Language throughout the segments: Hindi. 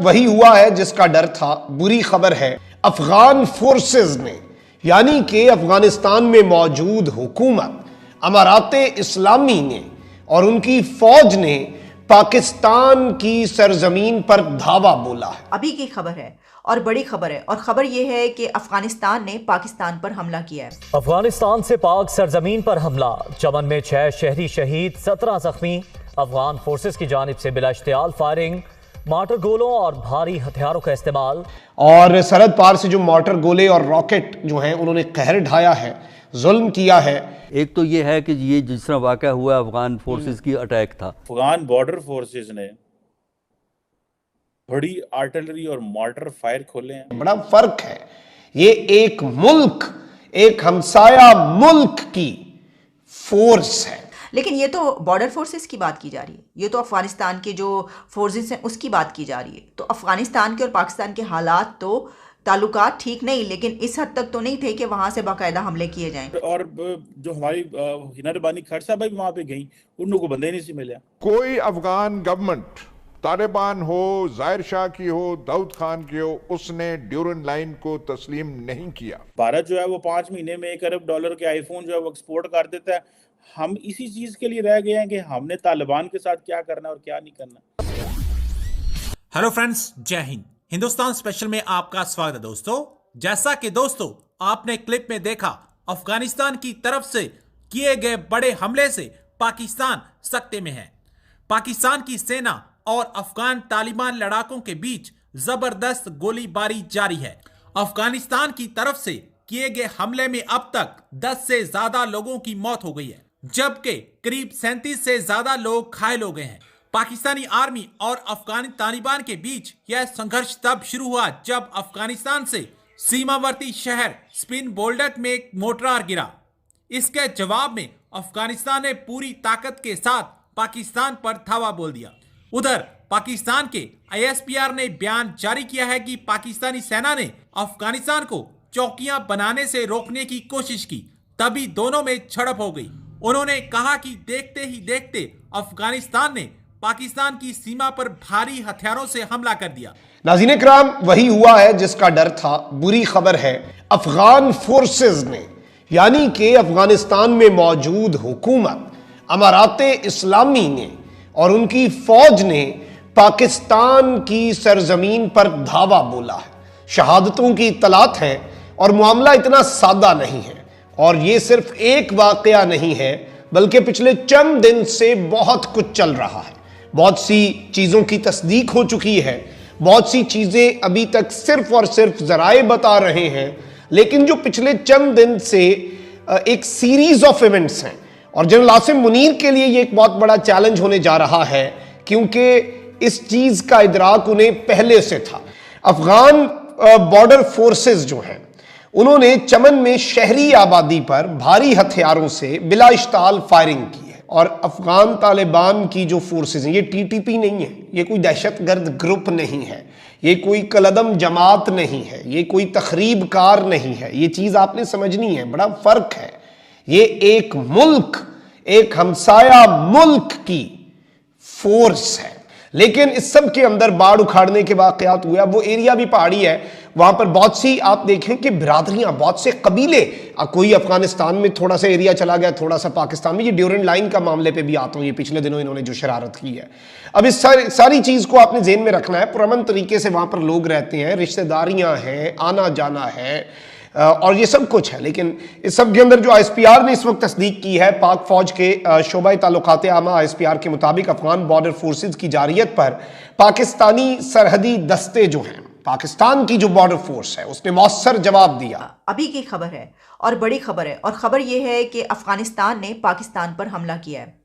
वही हुआ है जिसका डर था। बुरी खबर है, अफगान फोर्सेस ने यानी कि अफगानिस्तान में मौजूद हुकूमत अमाराते इस्लामी ने और उनकी फौज ने पाकिस्तान की सरजमीन पर धावा बोला है। अभी की खबर है और बड़ी खबर है, और खबर यह है कि अफगानिस्तान ने पाकिस्तान पर हमला किया है। अफगानिस्तान से पाक सरजमीन पर हमला, चमन में 6 शहरी शहीद, 17 जख्मी। अफगान फोर्सेस की जानिब से बिला इश्तियाल फायरिंग, मार्टर गोलों और भारी हथियारों का इस्तेमाल। और सरहद पार से जो मार्टर गोले और रॉकेट जो हैं उन्होंने कहर ढाया है, जुल्म किया है। एक तो ये है कि ये जिस तरह वाक़या हुआ अफगान फोर्सेस की अटैक था। अफगान बॉर्डर फोर्सेस ने बड़ी आर्टिलरी और मॉर्टर फायर खोले हैं। बड़ा फर्क है, ये एक मुल्क, एक हमसाया मुल्क की फोर्स है। लेकिन ये तो बॉर्डर फोर्सेस की बात की जा रही है, ये तो अफगानिस्तान के जो फोर्सेस हैं उसकी बात की जा रही है। तो अफगानिस्तान के और पाकिस्तान के हालात तो ताल्लुकात ठीक नहीं, लेकिन इस हद तक तो नहीं थे कि वहां से बाकायदा हमले किए जाएं। और जो हमारी हिना रबानी खैर साहब भी वहां पे गई, उन लोगों को बंदे नहीं से मिले। कोई अफगान गवर्नमेंट, तालिबान हो, जाहिर शाह की हो, दाऊद खान की हो, उसने ड्यूरन लाइन को तस्लीम नहीं किया। भारत जो है वो 5 महीने में $1 अरब के आईफोन जो है वो एक्सपोर्ट कर देता है। हम इसी चीज के लिए रह गए हैं कि हमने तालिबान के साथ क्या करना और क्या नहीं करना। हेलो फ्रेंड्स, जय हिंद। हिंदुस्तान स्पेशल में आपका स्वागत है दोस्तों। जैसा कि दोस्तों आपने क्लिप में देखा, अफगानिस्तान की तरफ से किए गए बड़े हमले से पाकिस्तान सख्ते में है। पाकिस्तान की सेना और अफगान तालिबान लड़ाकों के बीच जबरदस्त गोलीबारी जारी है। अफगानिस्तान की तरफ से किए गए हमले में अब तक 10 से ज्यादा लोगों की मौत हो गई है, जबकि करीब 37 से ज्यादा लोग घायल हो गए हैं। पाकिस्तानी आर्मी और अफगानी तालिबान के बीच यह संघर्ष तब शुरू हुआ जब अफगानिस्तान से सीमावर्ती शहर स्पिन बोल्डक में एक मोर्टार गिरा। इसके जवाब में अफगानिस्तान ने पूरी ताकत के साथ पाकिस्तान पर धावा बोल दिया। उधर पाकिस्तान के ISPR ने बयान जारी किया है कि पाकिस्तानी सेना ने अफगानिस्तान को चौकियां बनाने से रोकने की कोशिश की, तभी दोनों में झड़प हो गई। उन्होंने कहा कि देखते ही देखते अफगानिस्तान ने पाकिस्तान की सीमा पर भारी हथियारों से हमला कर दिया। नाज़रीन इकराम, वही हुआ है जिसका डर था। बुरी खबर है, अफगान फोर्सेस ने यानी कि अफगानिस्तान में मौजूद हुकूमत अमाराते इस्लामी ने और उनकी फौज ने पाकिस्तान की सरजमीन पर धावा बोला है। शहादतों की इत्तलात है और मामला इतना सादा नहीं है। और ये सिर्फ एक वाकया नहीं है, बल्कि पिछले चंद दिन से बहुत कुछ चल रहा है। बहुत सी चीज़ों की तस्दीक हो चुकी है, बहुत सी चीज़ें अभी तक सिर्फ और सिर्फ जराए बता रहे हैं, लेकिन जो पिछले चंद दिन से एक सीरीज ऑफ इवेंट्स हैं। और जनरल आसिम मुनीर के लिए ये एक बहुत बड़ा चैलेंज होने जा रहा है, क्योंकि इस चीज़ का इदराक उन्हें पहले से था। अफगान बॉर्डर फोर्सेस जो हैं उन्होंने चमन में शहरी आबादी पर भारी हथियारों से बिला इश्ताल फायरिंग की है। और अफगान तालिबान की जो फोर्सेस हैं, ये TTP नहीं है, ये कोई दहशतगर्द ग्रुप नहीं है, ये कोई कलदम जमात नहीं है, ये कोई तखरीबकार नहीं है। ये चीज़ आपने समझनी है, बड़ा फर्क है। ये एक मुल्क, एक हमसाया मुल्क की फोर्स है। लेकिन इस सब के अंदर बाढ़ उखाड़ने के वाकयात हुआ। वो एरिया भी पहाड़ी है, वहां पर बहुत सी आप देखें कि बिरादरियां, बहुत से कबीले, कोई अफगानिस्तान में थोड़ा सा एरिया चला गया, थोड़ा सा पाकिस्तान में। ये ड्यूरन लाइन का मामले पे भी आता हूं, ये पिछले दिनों इन्होंने जो शरारत की है। अब इस सारी चीज को आपने जेहन में रखना है। पुरअमन तरीके से वहां पर लोग रहते हैं, रिश्तेदारियां हैं, आना जाना है और ये सब कुछ है। लेकिन इस सब के अंदर जो ISPR ने इस वक्त तस्दीक की है, पाक फौज के शोबा ताल्लुकात आमा ISPR के मुताबिक अफगान बॉर्डर फोर्सेज की जारियत पर पाकिस्तानी सरहदी दस्ते जो हैं, पाकिस्तान की जो बॉर्डर फोर्स है, उसने मौसर जवाब दिया। अभी की खबर है और बड़ी खबर है, और खबर यह है कि अफगानिस्तान ने पाकिस्तान पर हमला किया है।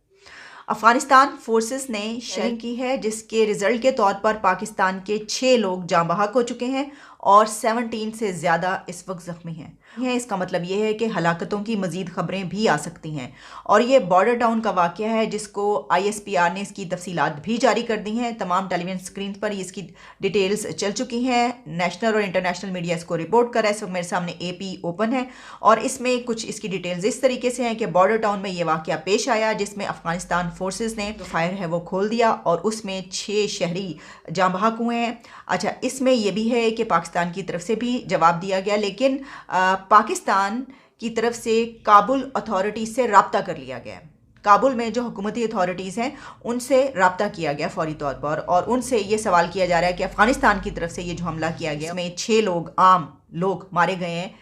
अफगानिस्तान फोर्सेस ने शेल की है, जिसके रिजल्ट के तौर पर पाकिस्तान के 6 लोग जाँ बहक हो चुके हैं और 17 से ज़्यादा इस वक्त ज़ख्मी हैं। इसका मतलब ये है कि हलाकतों की मज़ीद ख़बरें भी आ सकती हैं। और ये बॉर्डर टाउन का वाक़या है जिसको ISPR ने इसकी तफसीलात भी जारी कर दी हैं। तमाम टेलीविज़न स्क्रीन पर इसकी डिटेल्स चल चुकी हैं। नेशनल और इंटरनेशनल मीडिया इसको रिपोर्ट कर रहा है। इस वक्त मेरे सामने AP ओपन है और इसमें कुछ इसकी डिटेल्स इस तरीके से हैं कि बॉर्डर टाउन में ये वाक़या पेश आया जिसमें अफ़गानिस्तान फोर्सेस ने जो फायर है वो खोल दिया और उसमें 6 शहरी जाँ बहक हुए हैं। अच्छा, इसमें यह भी है कि पाकिस्तान की तरफ से भी जवाब दिया गया, लेकिन पाकिस्तान की तरफ से काबुल अथॉरिटीज़ से रब्ता कर लिया गया। काबुल में जो हुकूमती अथॉरिटीज़ हैं उनसे रब्ता किया गया फौरी तौर पर और उनसे ये सवाल किया जा रहा है कि अफ़गानिस्तान की तरफ से ये जो हमला किया गया उसमें 6 लोग आम लोग मारे गए हैं,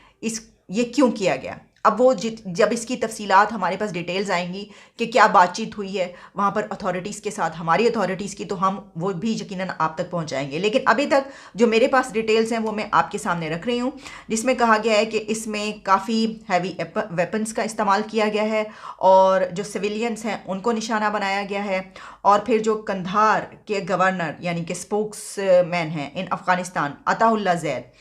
ये क्यों किया गया। अब वो जब इसकी तफसीलात हमारे पास डिटेल्स आएंगी कि क्या बातचीत हुई है वहाँ पर अथॉरिटीज़ के साथ, हमारी अथॉरिटीज़ की, तो हम वो भी यकीनन आप तक पहुँचाएंगे। लेकिन अभी तक जो मेरे पास डिटेल्स हैं वो मैं आपके सामने रख रही हूँ, जिसमें कहा गया है कि इसमें काफ़ी हैवी वेपन्स का इस्तेमाल किया गया है और जो सिविलियंस हैं उनको निशाना बनाया गया है। और फिर जो कंधार के गवर्नर यानी कि स्पोक्स मैन हैं इन अफ़गानिस्तान, अताउल्ला ज़ैद,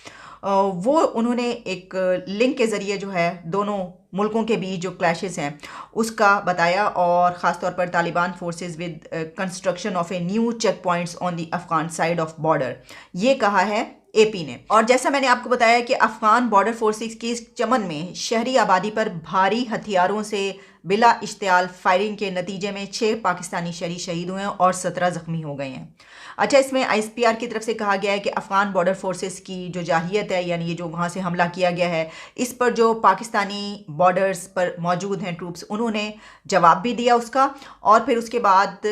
वो उन्होंने एक लिंक के ज़रिए जो है दोनों मुल्कों के बीच जो क्लैशेस हैं उसका बताया और ख़ास तौर पर Taliban forces with construction of a new check points on the Afghan side of border, ये कहा है AP ने। और जैसा मैंने आपको बताया कि अफ़गान बॉर्डर फोर्सेस की चमन में शहरी आबादी पर भारी हथियारों से बिला इश्तियाल फायरिंग के नतीजे में 6 पाकिस्तानी शहरी शहीद हुए हैं और 17 ज़ख्मी हो गए हैं। अच्छा, इसमें ISPR की तरफ से कहा गया है कि अफ़गान बॉर्डर फोर्सेस की जो जाहियत है, यानी ये जो वहाँ से हमला किया गया है, इस पर जो पाकिस्तानी बॉर्डर्स पर मौजूद हैं ट्रूप्स, उन्होंने जवाब भी दिया उसका। और फिर उसके बाद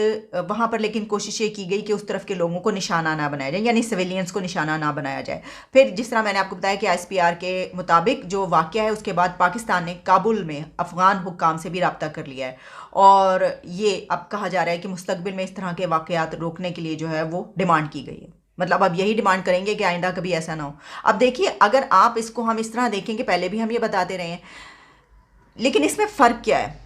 वहाँ पर लेकिन कोशिश ये की गई कि उस तरफ के लोगों को निशाना ना बनाया जाए, यानी सिविलियंस को निशाना ना बनाया जाए। फिर जिस तरह मैंने आपको बताया कि ISPR के मुताबिक जो वाक़या है उसके बाद पाकिस्तान ने काबुल में अफ़गान हुक्काम से भी रब्ता कर लिया है और ये अब कहा जा रहा है कि मुस्तकबिल में इस तरह के वाक़यात रोकने के लिए जो है वो डिमांड की गई है। मतलब अब यही डिमांड करेंगे कि आइंदा कभी ऐसा ना हो। अब देखिए, अगर आप इसको हम इस तरह देखेंगे, पहले भी हम ये बताते रहे हैं, लेकिन इसमें फ़र्क क्या है।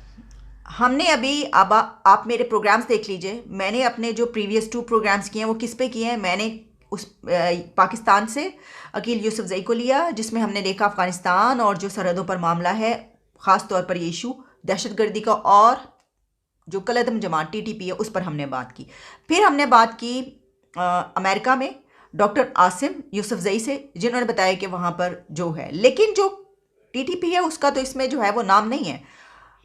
हमने अभी अब आप मेरे प्रोग्राम्स देख लीजिए, मैंने अपने जो प्रीवियस 2 प्रोग्राम्स किए हैं वो किस पे किए हैं। मैंने उस पाकिस्तान से अकील यूसुफजई को लिया जिसमें हमने देखा अफ़गानिस्तान और जो सरहदों पर मामला है, ख़ास तौर पर ये इशू दहशतगर्दी का, और जो कलअदम जमात TTP है उस पर हमने बात की। फिर हमने बात की अमेरिका में डॉक्टर आसिम यूसुफजई से, जिन्होंने बताया कि वहाँ पर जो है, लेकिन जो TTP है उसका तो इसमें जो है वो नाम नहीं है।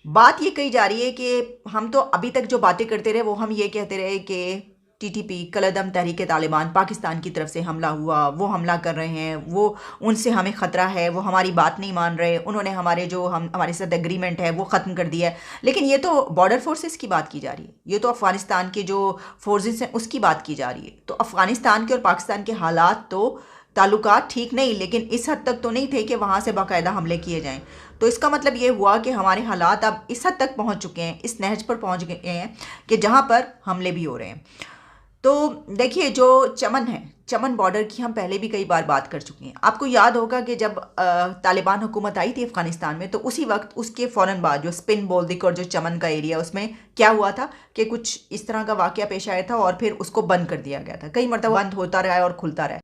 बात ये कही जा रही है कि हम तो अभी तक जो बातें करते रहे वो हम ये कहते रहे कि TTP कलअदम तहरीक तालिबान पाकिस्तान की तरफ से हमला हुआ, वो हमला कर रहे हैं, वो उनसे हमें ख़तरा है, वो हमारी बात नहीं मान रहे, उन्होंने हमारे साथ एग्रीमेंट है वो ख़त्म कर दिया है। लेकिन ये तो बॉर्डर फोर्सेस की बात की जा रही है, ये तो अफ़गानिस्तान के जो फोर्सेस हैं उसकी बात की जा रही है। तो अफ़गानिस्तान के और पाकिस्तान के हालात तो ताल्लुकात ठीक नहीं, लेकिन इस हद तक तो नहीं थे कि वहाँ से बाकायदा हमले किए जाएँ। तो इसका मतलब ये हुआ कि हमारे हालात अब इस हद तक पहुँच चुके हैं, इस नहज पर पहुँच गए हैं कि जहाँ पर हमले भी हो रहे हैं। तो देखिए, जो चमन है, चमन बॉर्डर की हम पहले भी कई बार बात कर चुके हैं। आपको याद होगा कि जब तालिबान हुकूमत आई थी अफ़गानिस्तान में, तो उसी वक्त उसके फ़ौरन बाद जो स्पिन बोल्दिक और जो चमन का एरिया, उसमें क्या हुआ था कि कुछ इस तरह का वाक़या पेश आया था और फिर उसको बंद कर दिया गया था। कई मरतबा बंद होता रहा है और खुलता रहा है।